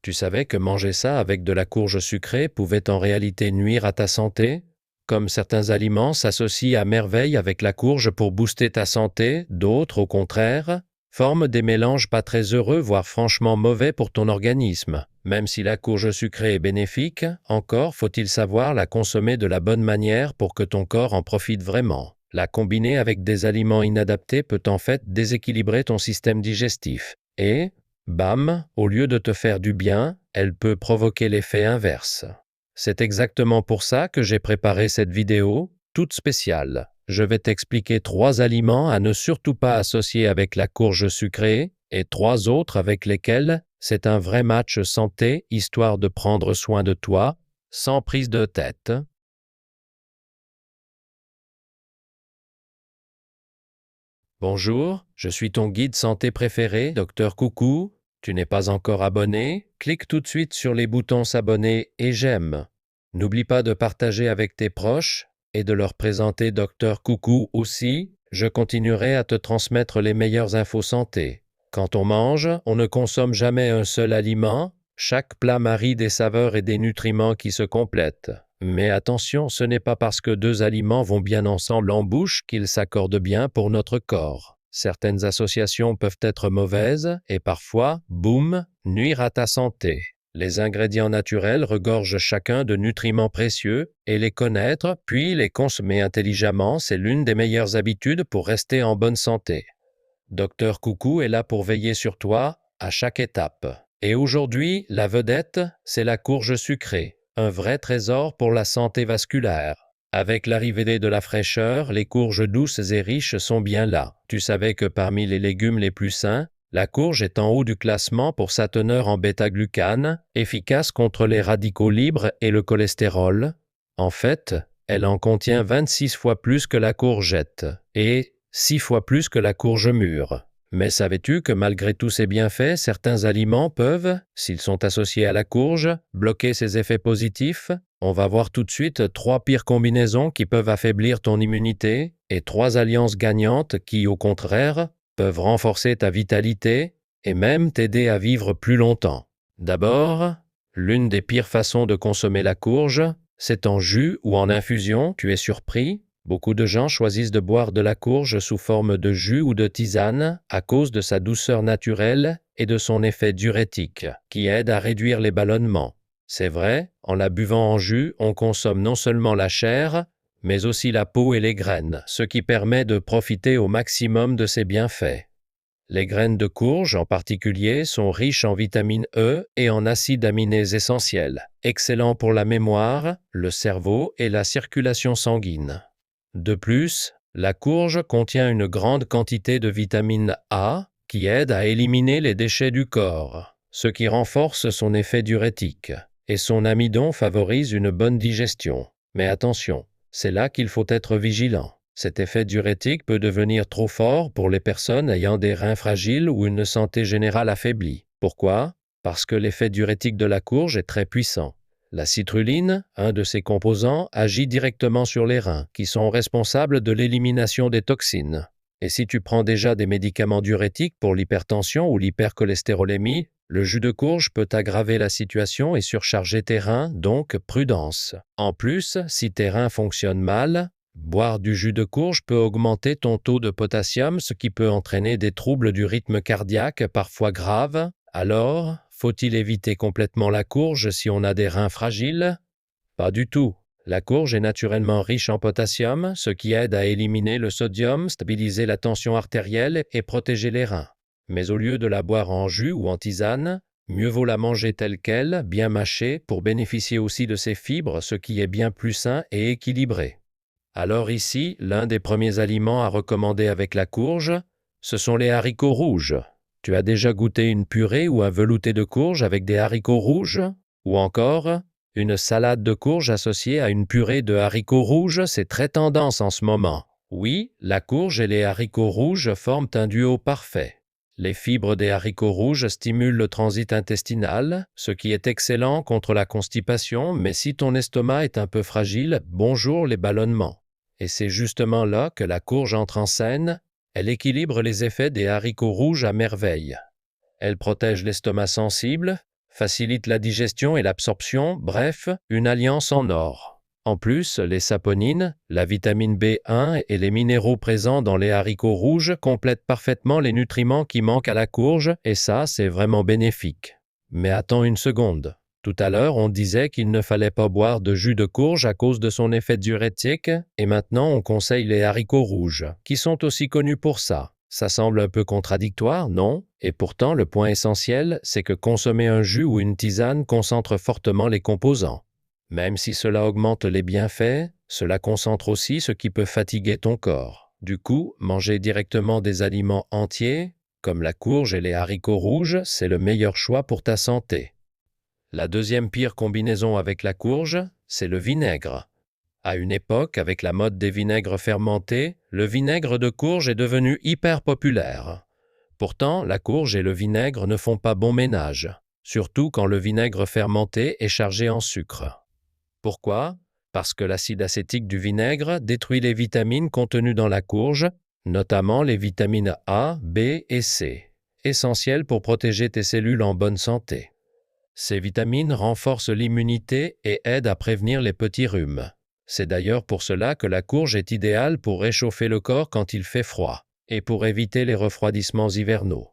Tu savais que manger ça avec de la courge sucrée pouvait en réalité nuire à ta santé? Comme certains aliments s'associent à merveille avec la courge pour booster ta santé, d'autres, au contraire, forment des mélanges pas très heureux, voire franchement mauvais pour ton organisme. Même si la courge sucrée est bénéfique, encore faut-il savoir la consommer de la bonne manière pour que ton corps en profite vraiment. La combiner avec des aliments inadaptés peut en fait déséquilibrer ton système digestif. Et, bam, au lieu de te faire du bien, elle peut provoquer l'effet inverse. C'est exactement pour ça que j'ai préparé cette vidéo, toute spéciale. Je vais t'expliquer 3 aliments à ne surtout pas associer avec la courge sucrée et 3 autres avec lesquels c'est un vrai match santé, histoire de prendre soin de toi, sans prise de tête. Bonjour, je suis ton guide santé préféré, Docteur Coucou. Tu n'es pas encore abonné? Clique tout de suite sur les boutons s'abonner et j'aime. N'oublie pas de partager avec tes proches et de leur présenter Docteur Coucou aussi. Je continuerai à te transmettre les meilleures infos santé. Quand on mange, on ne consomme jamais un seul aliment. Chaque plat marie des saveurs et des nutriments qui se complètent. Mais attention, ce n'est pas parce que 2 aliments vont bien ensemble en bouche qu'ils s'accordent bien pour notre corps. Certaines associations peuvent être mauvaises et parfois, boum, nuire à ta santé. Les ingrédients naturels regorgent chacun de nutriments précieux et les connaître, puis les consommer intelligemment, c'est l'une des meilleures habitudes pour rester en bonne santé. Docteur Coucou est là pour veiller sur toi à chaque étape. Et aujourd'hui, la vedette, c'est la courge sucrée, un vrai trésor pour la santé vasculaire. Avec l'arrivée de la fraîcheur, les courges douces et riches sont bien là. Tu savais que parmi les légumes les plus sains, la courge est en haut du classement pour sa teneur en bêta-glucane, efficace contre les radicaux libres et le cholestérol. En fait, elle en contient 26 fois plus que la courgette et 6 fois plus que la courge mûre. Mais savais-tu que malgré tous ces bienfaits, certains aliments peuvent, s'ils sont associés à la courge, bloquer ses effets positifs? On va voir tout de suite 3 pires combinaisons qui peuvent affaiblir ton immunité et 3 alliances gagnantes qui, au contraire, peuvent renforcer ta vitalité et même t'aider à vivre plus longtemps. D'abord, l'une des pires façons de consommer la courge, c'est en jus ou en infusion, tu es surpris? Beaucoup de gens choisissent de boire de la courge sous forme de jus ou de tisane à cause de sa douceur naturelle et de son effet diurétique, qui aide à réduire les ballonnements. C'est vrai, en la buvant en jus, on consomme non seulement la chair, mais aussi la peau et les graines, ce qui permet de profiter au maximum de ses bienfaits. Les graines de courge, en particulier, sont riches en vitamine E et en acides aminés essentiels, excellents pour la mémoire, le cerveau et la circulation sanguine. De plus, la courge contient une grande quantité de vitamine A qui aide à éliminer les déchets du corps, ce qui renforce son effet diurétique, et son amidon favorise une bonne digestion. Mais attention, c'est là qu'il faut être vigilant. Cet effet diurétique peut devenir trop fort pour les personnes ayant des reins fragiles ou une santé générale affaiblie. Pourquoi? Parce que l'effet diurétique de la courge est très puissant. La citrulline, un de ses composants, agit directement sur les reins, qui sont responsables de l'élimination des toxines. Et si tu prends déjà des médicaments diurétiques pour l'hypertension ou l'hypercholestérolémie, le jus de courge peut aggraver la situation et surcharger tes reins, donc prudence. En plus, si tes reins fonctionnent mal, boire du jus de courge peut augmenter ton taux de potassium, ce qui peut entraîner des troubles du rythme cardiaque, parfois graves. Alors, faut-il éviter complètement la courge si on a des reins fragiles? Pas du tout. La courge est naturellement riche en potassium, ce qui aide à éliminer le sodium, stabiliser la tension artérielle et protéger les reins. Mais au lieu de la boire en jus ou en tisane, mieux vaut la manger telle qu'elle, bien mâchée, pour bénéficier aussi de ses fibres, ce qui est bien plus sain et équilibré. Alors ici, l'un des premiers aliments à recommander avec la courge, ce sont les haricots rouges. Tu as déjà goûté une purée ou un velouté de courge avec des haricots rouges? Ou encore, une salade de courge associée à une purée de haricots rouges, c'est très tendance en ce moment. Oui, la courge et les haricots rouges forment un duo parfait. Les fibres des haricots rouges stimulent le transit intestinal, ce qui est excellent contre la constipation, mais si ton estomac est un peu fragile, bonjour les ballonnements. Et c'est justement là que la courge entre en scène. Elle équilibre les effets des haricots rouges à merveille. Elle protège l'estomac sensible, facilite la digestion et l'absorption, bref, une alliance en or. En plus, les saponines, la vitamine B1 et les minéraux présents dans les haricots rouges complètent parfaitement les nutriments qui manquent à la courge, et ça, c'est vraiment bénéfique. Mais attends une seconde. Tout à l'heure, on disait qu'il ne fallait pas boire de jus de courge à cause de son effet diurétique, et maintenant on conseille les haricots rouges, qui sont aussi connus pour ça. Ça semble un peu contradictoire, non? Et pourtant, le point essentiel, c'est que consommer un jus ou une tisane concentre fortement les composants. Même si cela augmente les bienfaits, cela concentre aussi ce qui peut fatiguer ton corps. Du coup, manger directement des aliments entiers, comme la courge et les haricots rouges, c'est le meilleur choix pour ta santé. La deuxième pire combinaison avec la courge, c'est le vinaigre. À une époque, avec la mode des vinaigres fermentés, le vinaigre de courge est devenu hyper populaire. Pourtant, la courge et le vinaigre ne font pas bon ménage, surtout quand le vinaigre fermenté est chargé en sucre. Pourquoi? Parce que l'acide acétique du vinaigre détruit les vitamines contenues dans la courge, notamment les vitamines A, B et C, essentielles pour protéger tes cellules en bonne santé. Ces vitamines renforcent l'immunité et aident à prévenir les petits rhumes. C'est d'ailleurs pour cela que la courge est idéale pour réchauffer le corps quand il fait froid et pour éviter les refroidissements hivernaux.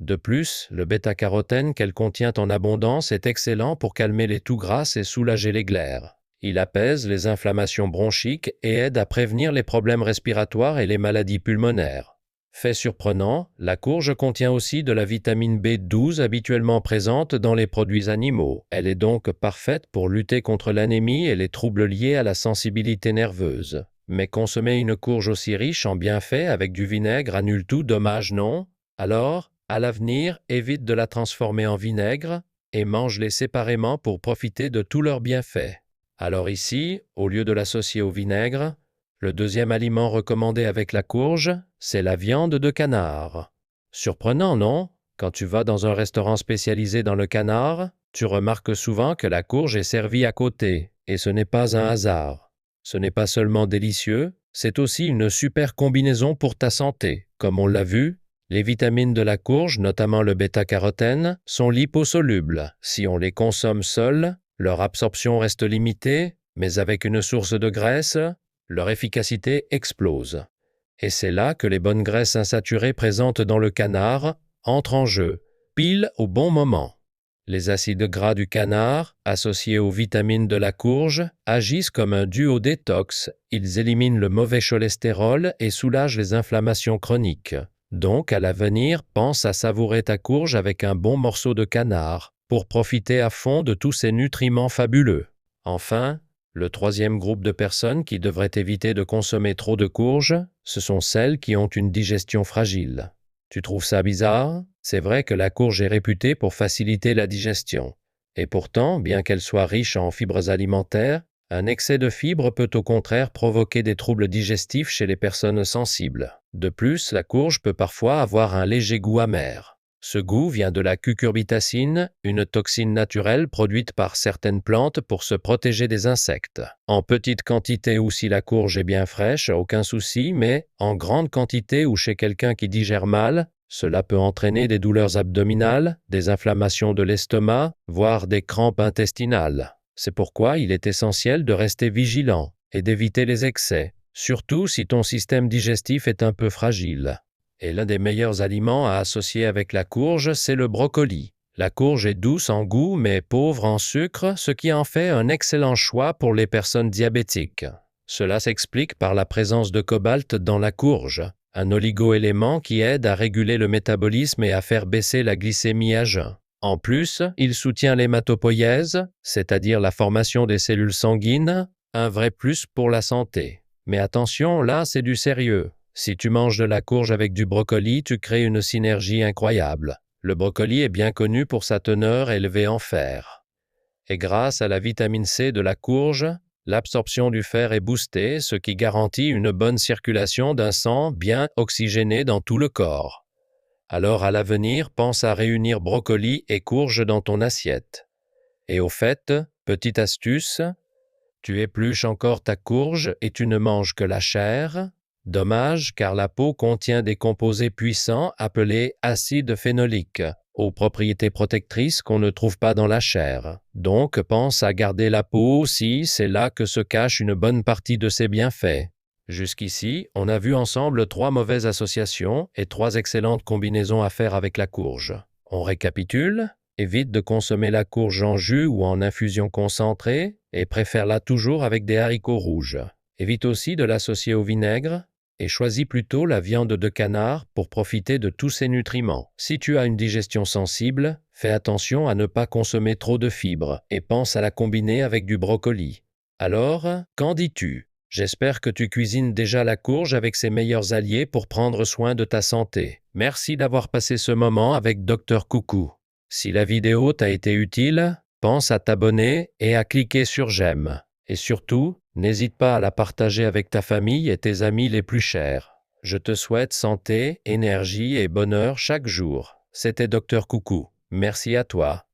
De plus, le bêta-carotène qu'elle contient en abondance est excellent pour calmer les toux grasses et soulager les glaires. Il apaise les inflammations bronchiques et aide à prévenir les problèmes respiratoires et les maladies pulmonaires. Fait surprenant, la courge contient aussi de la vitamine B12 habituellement présente dans les produits animaux. Elle est donc parfaite pour lutter contre l'anémie et les troubles liés à la sensibilité nerveuse. Mais consommer une courge aussi riche en bienfaits avec du vinaigre annule tout dommage, non? Alors, à l'avenir, évite de la transformer en vinaigre et mange-les séparément pour profiter de tous leurs bienfaits. Alors ici, au lieu de l'associer au vinaigre, le deuxième aliment recommandé avec la courge, c'est la viande de canard. Surprenant, non? Quand tu vas dans un restaurant spécialisé dans le canard, tu remarques souvent que la courge est servie à côté, et ce n'est pas un hasard. Ce n'est pas seulement délicieux, c'est aussi une super combinaison pour ta santé. Comme on l'a vu, les vitamines de la courge, notamment le bêta-carotène, sont liposolubles. Si on les consomme seuls, leur absorption reste limitée, mais avec une source de graisse, leur efficacité explose. Et c'est là que les bonnes graisses insaturées présentes dans le canard entrent en jeu, pile au bon moment. Les acides gras du canard, associés aux vitamines de la courge, agissent comme un duo détox. Ils éliminent le mauvais cholestérol et soulagent les inflammations chroniques. Donc, à l'avenir, pense à savourer ta courge avec un bon morceau de canard pour profiter à fond de tous ces nutriments fabuleux. Enfin, le troisième groupe de personnes qui devraient éviter de consommer trop de courges, ce sont celles qui ont une digestion fragile. Tu trouves ça bizarre? C'est vrai que la courge est réputée pour faciliter la digestion. Et pourtant, bien qu'elle soit riche en fibres alimentaires, un excès de fibres peut au contraire provoquer des troubles digestifs chez les personnes sensibles. De plus, la courge peut parfois avoir un léger goût amer. Ce goût vient de la cucurbitacine, une toxine naturelle produite par certaines plantes pour se protéger des insectes. En petite quantité ou si la courge est bien fraîche, aucun souci, mais en grande quantité ou chez quelqu'un qui digère mal, cela peut entraîner des douleurs abdominales, des inflammations de l'estomac, voire des crampes intestinales. C'est pourquoi il est essentiel de rester vigilant et d'éviter les excès, surtout si ton système digestif est un peu fragile. Et l'un des meilleurs aliments à associer avec la courge, c'est le brocoli. La courge est douce en goût mais pauvre en sucre, ce qui en fait un excellent choix pour les personnes diabétiques. Cela s'explique par la présence de cobalt dans la courge, un oligo-élément qui aide à réguler le métabolisme et à faire baisser la glycémie à jeun. En plus, il soutient l'hématopoïèse, c'est-à-dire la formation des cellules sanguines, un vrai plus pour la santé. Mais attention, là, c'est du sérieux. Si tu manges de la courge avec du brocoli, tu crées une synergie incroyable. Le brocoli est bien connu pour sa teneur élevée en fer. Et grâce à la vitamine C de la courge, l'absorption du fer est boostée, ce qui garantit une bonne circulation d'un sang bien oxygéné dans tout le corps. Alors à l'avenir, pense à réunir brocoli et courge dans ton assiette. Et au fait, petite astuce, tu épluches encore ta courge et tu ne manges que la chair. Dommage, car la peau contient des composés puissants appelés acides phénoliques. aux propriétés protectrices qu'on ne trouve pas dans la chair. Donc pense à garder la peau aussi, c'est là que se cache une bonne partie de ses bienfaits. Jusqu'ici, on a vu ensemble 3 mauvaises associations et 3 excellentes combinaisons à faire avec la courge. On récapitule. Évite de consommer la courge en jus ou en infusion concentrée et préfère-la toujours avec des haricots rouges. Évite aussi de l'associer au vinaigre et choisis plutôt la viande de canard pour profiter de tous ses nutriments. Si tu as une digestion sensible, fais attention à ne pas consommer trop de fibres et pense à la combiner avec du brocoli. Alors, qu'en dis-tu? J'espère que tu cuisines déjà la courge avec ses meilleurs alliés pour prendre soin de ta santé. Merci d'avoir passé ce moment avec Dr Coucou. Si la vidéo t'a été utile, pense à t'abonner et à cliquer sur j'aime. Et surtout, n'hésite pas à la partager avec ta famille et tes amis les plus chers. Je te souhaite santé, énergie et bonheur chaque jour. C'était Dr Coucou. Merci à toi.